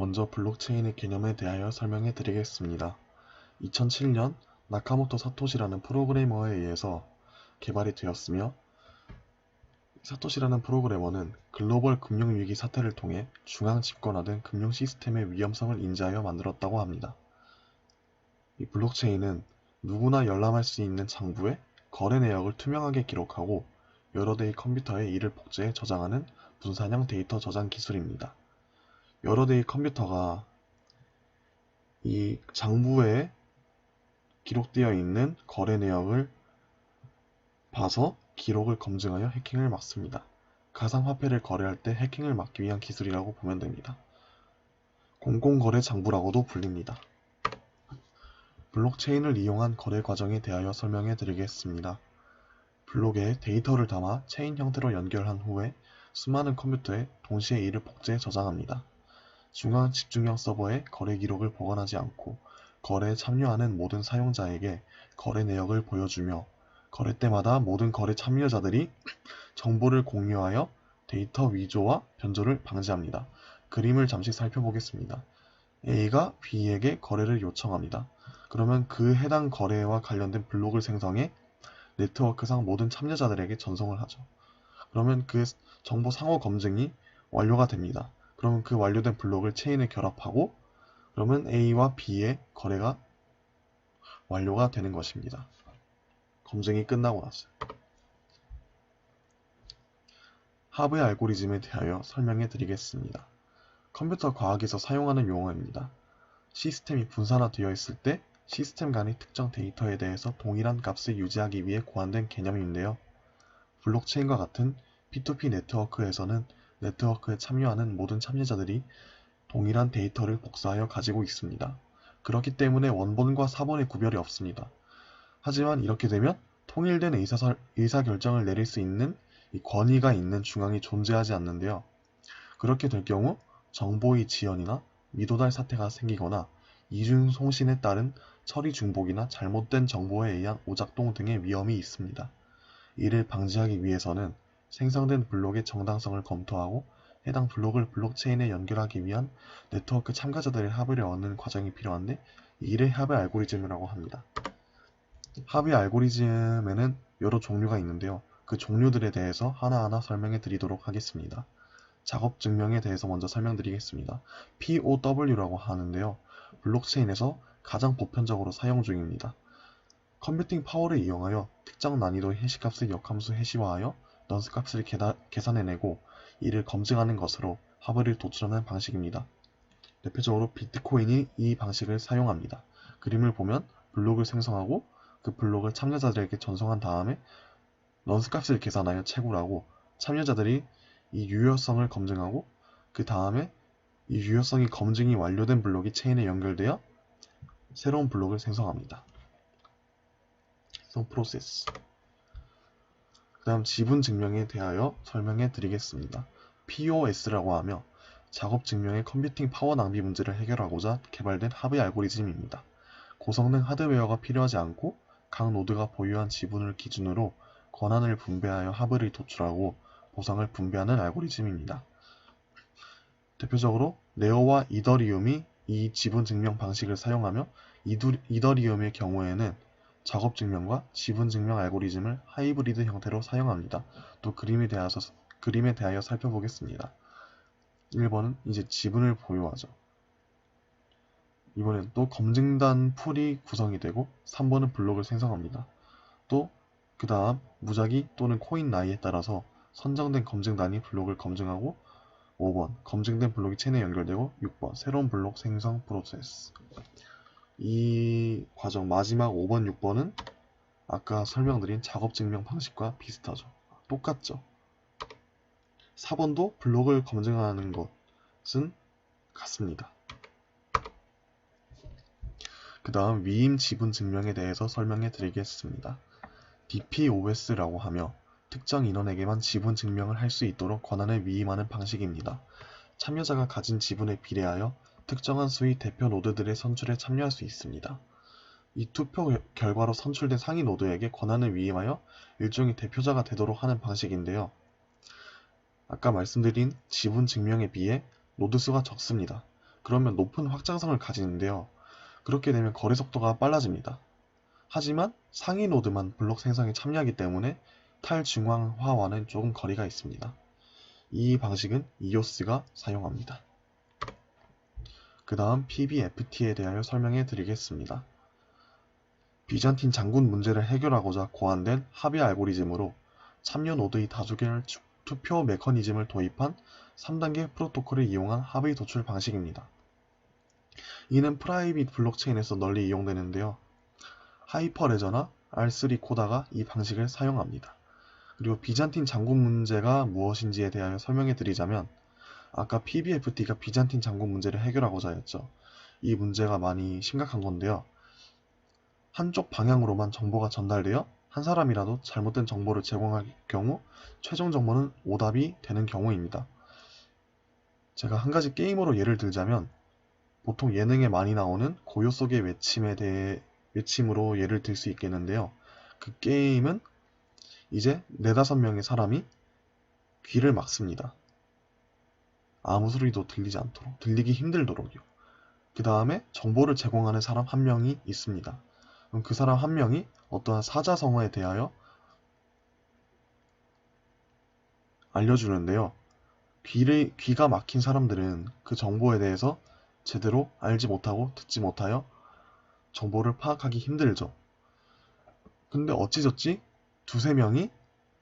먼저 블록체인의 개념에 대하여 설명해 드리겠습니다. 2007년 나카모토 사토시라는 프로그래머에 의해서 개발이 되었으며, 사토시라는 프로그래머는 글로벌 금융위기 사태를 통해 중앙 집권화된 금융 시스템의 위험성을 인지하여 만들었다고 합니다. 이 블록체인은 누구나 열람할 수 있는 장부의 거래 내역을 투명하게 기록하고 여러 대의 컴퓨터에 이를 복제해 저장하는 분산형 데이터 저장 기술입니다. 여러 대의 컴퓨터가 이 장부에 기록되어 있는 거래 내역을 봐서 기록을 검증하여 해킹을 막습니다. 가상화폐를 거래할 때 해킹을 막기 위한 기술이라고 보면 됩니다. 공공거래 장부라고도 불립니다. 블록체인을 이용한 거래 과정에 대하여 설명해 드리겠습니다. 블록에 데이터를 담아 체인 형태로 연결한 후에 수많은 컴퓨터에 동시에 이를 복제해 저장합니다. 중앙 집중형 서버에 거래 기록을 보관하지 않고 거래에 참여하는 모든 사용자에게 거래 내역을 보여주며 거래 때마다 모든 거래 참여자들이 정보를 공유하여 데이터 위조와 변조를 방지합니다. 그림을 잠시 살펴보겠습니다. A가 B에게 거래를 요청합니다. 그러면 그 해당 거래와 관련된 블록을 생성해 네트워크상 모든 참여자들에게 전송을 하죠. 그러면 그 정보 상호 검증이 완료가 됩니다. 그러면 그 완료된 블록을 체인에 결합하고 그러면 A와 B의 거래가 완료가 되는 것입니다. 검증이 끝나고 나서. 하브의 알고리즘에 대하여 설명해 드리겠습니다. 컴퓨터 과학에서 사용하는 용어입니다. 시스템이 분산화되어 있을 때 시스템 간의 특정 데이터에 대해서 동일한 값을 유지하기 위해 고안된 개념인데요. 블록체인과 같은 P2P 네트워크에서는 네트워크에 참여하는 모든 참여자들이 동일한 데이터를 복사하여 가지고 있습니다. 그렇기 때문에 원본과 사본의 구별이 없습니다. 하지만 이렇게 되면 통일된 의사결정을 내릴 수 있는 이 권위가 있는 중앙이 존재하지 않는데요. 그렇게 될 경우 정보의 지연이나 미도달 사태가 생기거나 이중송신에 따른 처리 중복이나 잘못된 정보에 의한 오작동 등의 위험이 있습니다. 이를 방지하기 위해서는 생성된 블록의 정당성을 검토하고 해당 블록을 블록체인에 연결하기 위한 네트워크 참가자들의 합의를 얻는 과정이 필요한데, 이를 합의 알고리즘이라고 합니다. 합의 알고리즘에는 여러 종류가 있는데요. 그 종류들에 대해서 하나하나 설명해 드리도록 하겠습니다. 작업 증명에 대해서 먼저 설명드리겠습니다. POW라고 하는데요. 블록체인에서 가장 보편적으로 사용 중입니다. 컴퓨팅 파워를 이용하여 특정 난이도의 해시값을 역함수 해시화하여 넌스 값을 계산해내고 이를 검증하는 것으로 합의를 도출하는 방식입니다. 대표적으로 비트코인이 이 방식을 사용합니다. 그림을 보면 블록을 생성하고 그 블록을 참여자들에게 전송한 다음에 넌스 값을 계산하여 채굴하고 참여자들이 이 유효성을 검증하고 그 다음에 이 유효성이 검증이 완료된 블록이 체인에 연결되어 새로운 블록을 생성합니다. 생성 프로세스. 그 다음 지분 증명에 대하여 설명해 드리겠습니다. POS라고 하며 작업 증명의 컴퓨팅 파워 낭비 문제를 해결하고자 개발된 합의 알고리즘입니다. 고성능 하드웨어가 필요하지 않고 각 노드가 보유한 지분을 기준으로 권한을 분배하여 합의를 도출하고 보상을 분배하는 알고리즘입니다. 대표적으로 네오와 이더리움이 이 지분 증명 방식을 사용하며 이더리움의 경우에는 작업 증명과 지분 증명 알고리즘을 하이브리드 형태로 사용합니다. 또 그림에 대하여 살펴보겠습니다. 1번은 이제 지분을 보유하죠. 이번엔 또 검증단 풀이 구성이 되고 3번은 블록을 생성합니다. 또 그 다음 무작위 또는 코인 나이에 따라서 선정된 검증단이 블록을 검증하고 5번 검증된 블록이 체인에 연결되고 6번 새로운 블록 생성 프로세스. 이 과정 마지막 5번, 6번은 아까 설명드린 작업 증명 방식과 비슷하죠. 똑같죠. 4번도 블록을 검증하는 것은 같습니다. 그 다음 위임 지분 증명에 대해서 설명해 드리겠습니다. DPoS라고 하며 특정 인원에게만 지분 증명을 할 수 있도록 권한을 위임하는 방식입니다. 참여자가 가진 지분에 비례하여 특정한 수의 대표 노드들의 선출에 참여할 수 있습니다. 이 투표 결과로 선출된 상위 노드에게 권한을 위임하여 일종의 대표자가 되도록 하는 방식인데요. 아까 말씀드린 지분 증명에 비해 노드 수가 적습니다. 그러면 높은 확장성을 가지는데요. 그렇게 되면 거래 속도가 빨라집니다. 하지만 상위 노드만 블록 생성에 참여하기 때문에 탈중앙화와는 조금 거리가 있습니다. 이 방식은 EOS가 사용합니다. 그 다음 PBFT에 대하여 설명해 드리겠습니다. 비잔틴 장군 문제를 해결하고자 고안된 합의 알고리즘으로 참여 노드의 다수결 투표 메커니즘을 도입한 3단계 프로토콜을 이용한 합의 도출 방식입니다. 이는 프라이빗 블록체인에서 널리 이용되는데요. 하이퍼레저나 R3 코다가 이 방식을 사용합니다. 그리고 비잔틴 장군 문제가 무엇인지에 대하여 설명해 드리자면, 아까 PBFT가 비잔틴 장군 문제를 해결하고자 했죠. 이 문제가 많이 심각한 건데요. 한쪽 방향으로만 정보가 전달되어 한 사람이라도 잘못된 정보를 제공할 경우 최종 정보는 오답이 되는 경우입니다. 제가 한 가지 게임으로 예를 들자면, 보통 예능에 많이 나오는 고요 속의 외침으로 예를 들 수 있겠는데요. 그 게임은 이제 4~5명의 사람이 귀를 막습니다. 아무 소리도 들리지 않도록, 들리기 힘들도록요. 그 다음에 정보를 제공하는 사람 한 명이 있습니다. 그럼 그 사람 한 명이 어떠한 사자성어에 대하여 알려주는데요. 귀가 막힌 사람들은 그 정보에 대해서 제대로 알지 못하고 듣지 못하여 정보를 파악하기 힘들죠. 근데 어찌저찌 2~3명이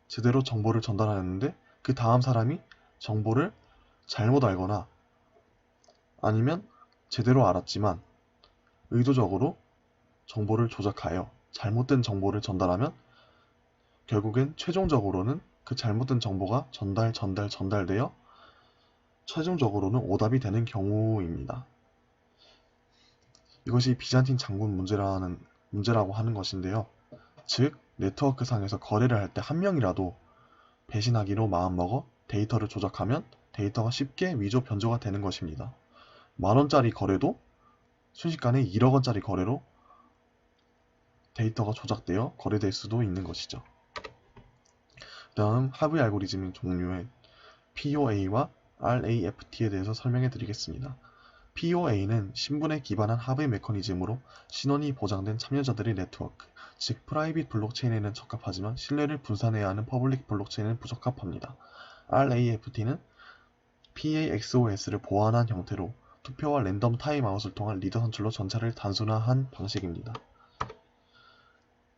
제대로 정보를 전달하는데 그 다음 사람이 정보를 잘못 알거나 아니면 제대로 알았지만 의도적으로 정보를 조작하여 잘못된 정보를 전달하면 결국엔 최종적으로는 그 잘못된 정보가 전달되어 최종적으로는 오답이 되는 경우입니다. 이것이 비잔틴 장군 문제라고 하는 것인데요. 즉, 네트워크상에서 거래를 할 때 한 명이라도 배신하기로 마음먹어 데이터를 조작하면 데이터가 쉽게 위조 변조가 되는 것입니다. 만원짜리 거래도 순식간에 1억원짜리 거래로 데이터가 조작되어 거래될 수도 있는 것이죠. 다음 합의 알고리즘 종류의 POA와 RAFT에 대해서 설명해 드리겠습니다. POA는 신분에 기반한 합의 메커니즘으로 신원이 보장된 참여자들의 네트워크, 즉 프라이빗 블록체인에는 적합하지만 신뢰를 분산해야 하는 퍼블릭 블록체인에는 부적합합니다. RAFT는 PAXOS를 보완한 형태로 투표와 랜덤 타임아웃을 통한 리더 선출로 전차를 단순화한 방식입니다.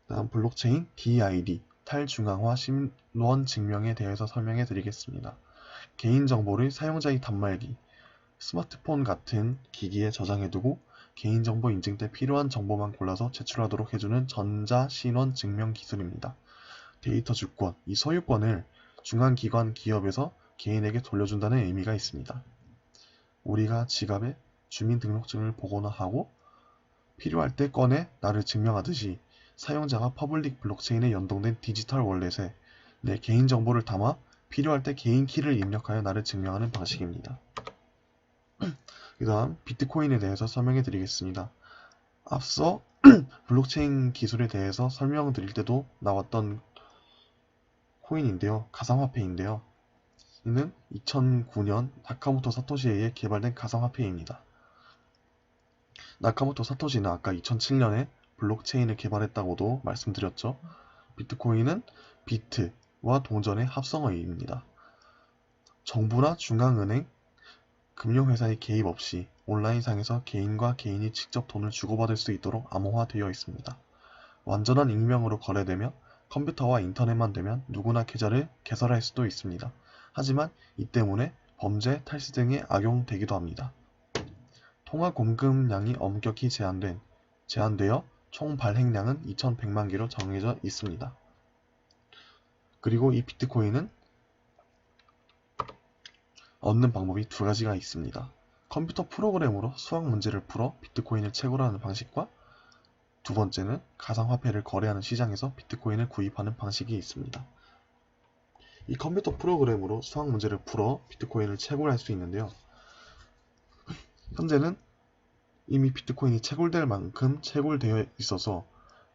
다음 블록체인 DID, 탈중앙화 신원 증명에 대해서 설명해 드리겠습니다. 개인정보를 사용자의 단말기, 스마트폰 같은 기기에 저장해두고 개인정보 인증 때 필요한 정보만 골라서 제출하도록 해주는 전자신원 증명 기술입니다. 데이터 주권, 이 소유권을 중앙기관 기업에서 개인에게 돌려준다는 의미가 있습니다. 우리가 지갑에 주민등록증을 보거나 하고 필요할 때 꺼내 나를 증명하듯이 사용자가 퍼블릭 블록체인에 연동된 디지털 월렛에 내 개인정보를 담아 필요할 때 개인 키를 입력하여 나를 증명하는 방식입니다. 그 다음 비트코인에 대해서 설명해 드리겠습니다. 앞서 블록체인 기술에 대해서 설명드릴 때도 나왔던 코인인데요. 가상화폐인데요. 이는 2009년 나카모토 사토시에 의해 개발된 가상화폐입니다. 나카모토 사토시는 아까 2007년에 블록체인을 개발했다고도 말씀드렸죠. 비트코인은 비트와 동전의 합성어입니다. 정부나 중앙은행, 금융회사의 개입 없이 온라인상에서 개인과 개인이 직접 돈을 주고받을 수 있도록 암호화되어 있습니다. 완전한 익명으로 거래되며 컴퓨터와 인터넷만 되면 누구나 계좌를 개설할 수도 있습니다. 하지만 이 때문에 범죄, 탈세 등에 악용되기도 합니다. 통화 공급량이 엄격히 제한되어 총 발행량은 2100만 개로 정해져 있습니다. 그리고 이 비트코인은 얻는 방법이 2가지가 있습니다. 컴퓨터 프로그램으로 수학 문제를 풀어 비트코인을 채굴하는 방식과 두 번째는 가상화폐를 거래하는 시장에서 비트코인을 구입하는 방식이 있습니다. 이 컴퓨터 프로그램으로 수학 문제를 풀어 비트코인을 채굴할 수 있는데요. 현재는 이미 비트코인이 채굴될 만큼 채굴되어 있어서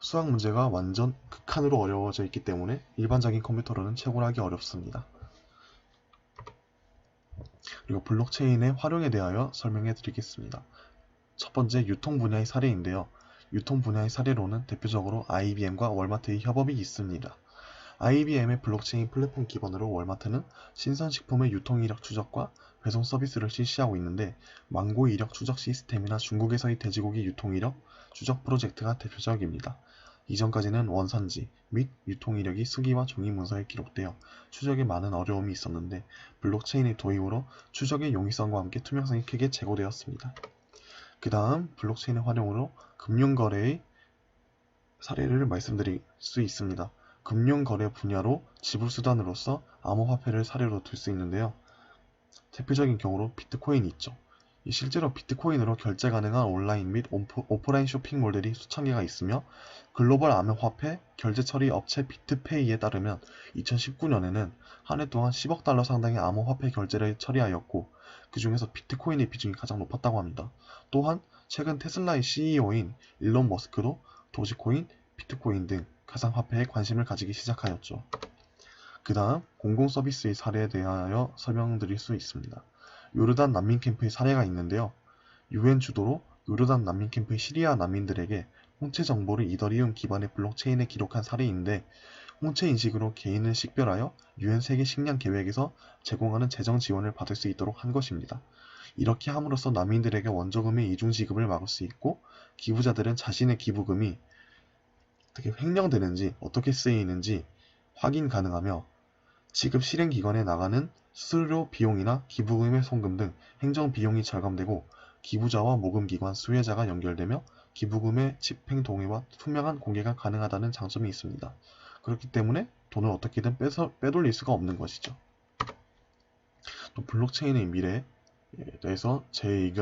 수학 문제가 완전 극한으로 어려워져 있기 때문에 일반적인 컴퓨터로는 채굴하기 어렵습니다. 그리고 블록체인의 활용에 대하여 설명해 드리겠습니다. 첫 번째, 유통 분야의 사례인데요. 유통 분야의 사례로는 대표적으로 IBM과 월마트의 협업이 있습니다. IBM의 블록체인 플랫폼 기반으로 월마트는 신선식품의 유통 이력 추적과 배송 서비스를 실시하고 있는데, 망고 이력 추적 시스템이나 중국에서의 돼지고기 유통 이력 추적 프로젝트가 대표적입니다. 이전까지는 원산지 및 유통 이력이 수기와 종이 문서에 기록되어 추적에 많은 어려움이 있었는데, 블록체인의 도입으로 추적의 용이성과 함께 투명성이 크게 제고되었습니다. 그 다음, 블록체인의 활용으로 금융거래의 사례를 말씀드릴 수 있습니다. 금융거래 분야로 지불수단으로서 암호화폐를 사례로 들 수 있는데요. 대표적인 경우로 비트코인이 있죠. 실제로 비트코인으로 결제 가능한 온라인 및 오프라인 쇼핑몰들이 수천 개가 있으며, 글로벌 암호화폐 결제 처리 업체 비트페이에 따르면 2019년에는 한 해 동안 10억 달러 상당의 암호화폐 결제를 처리하였고, 그 중에서 비트코인의 비중이 가장 높았다고 합니다. 또한 최근 테슬라의 CEO인 일론 머스크도 도지코인, 비트코인 등 가상화폐에 관심을 가지기 시작하였죠. 그 다음, 공공서비스의 사례에 대하여 설명드릴 수 있습니다. 요르단 난민 캠프의 사례가 있는데요. UN 주도로 요르단 난민 캠프의 시리아 난민들에게 홍채 정보를 이더리움 기반의 블록체인에 기록한 사례인데, 홍채 인식으로 개인을 식별하여 UN 세계 식량 계획에서 제공하는 재정 지원을 받을 수 있도록 한 것입니다. 이렇게 함으로써 난민들에게 원조금의 이중 지급을 막을 수 있고, 기부자들은 자신의 기부금이 어떻게 횡령되는지, 어떻게 쓰이는지 확인 가능하며, 지급 실행 기관에 나가는 수수료 비용이나 기부금의 송금 등 행정 비용이 절감되고, 기부자와 모금기관, 수혜자가 연결되며 기부금의 집행 동의와 투명한 공개가 가능하다는 장점이 있습니다. 그렇기 때문에 돈을 어떻게든 빼돌릴 수가 없는 것이죠. 또 블록체인의 미래에 대해서 제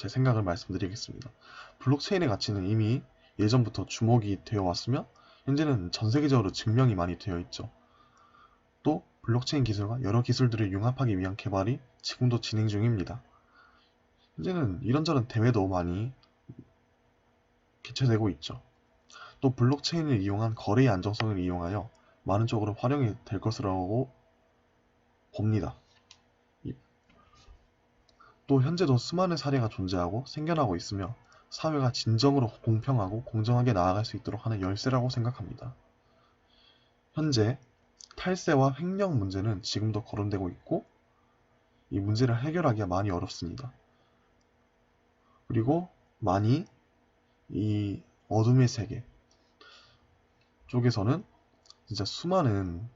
생각을 말씀드리겠습니다. 블록체인의 가치는 이미 예전부터 주목이 되어 왔으며, 현재는 전 세계적으로 증명이 많이 되어 있죠. 또 블록체인 기술과 여러 기술들을 융합하기 위한 개발이 지금도 진행 중입니다. 현재는 이런저런 대회도 많이 개최되고 있죠. 또 블록체인을 이용한 거래의 안정성을 이용하여 많은 쪽으로 활용이 될 것이라고 봅니다. 또 현재도 수많은 사례가 존재하고 생겨나고 있으며, 사회가 진정으로 공평하고 공정하게 나아갈 수 있도록 하는 열쇠라고 생각합니다. 현재 탈세와 횡령 문제는 지금도 거론되고 있고, 이 문제를 해결하기가 많이 어렵습니다. 그리고 많이 이 어둠의 세계 쪽에서는 진짜 수많은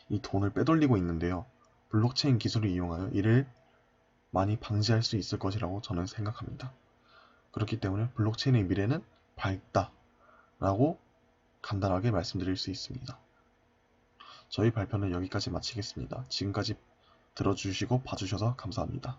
이 돈을 빼돌리고 있는데요. 블록체인 기술을 이용하여 이를 많이 방지할 수 있을 것이라고 저는 생각합니다. 그렇기 때문에 블록체인의 미래는 밝다라고 간단하게 말씀드릴 수 있습니다. 저희 발표는 여기까지 마치겠습니다. 지금까지 들어주시고 봐주셔서 감사합니다.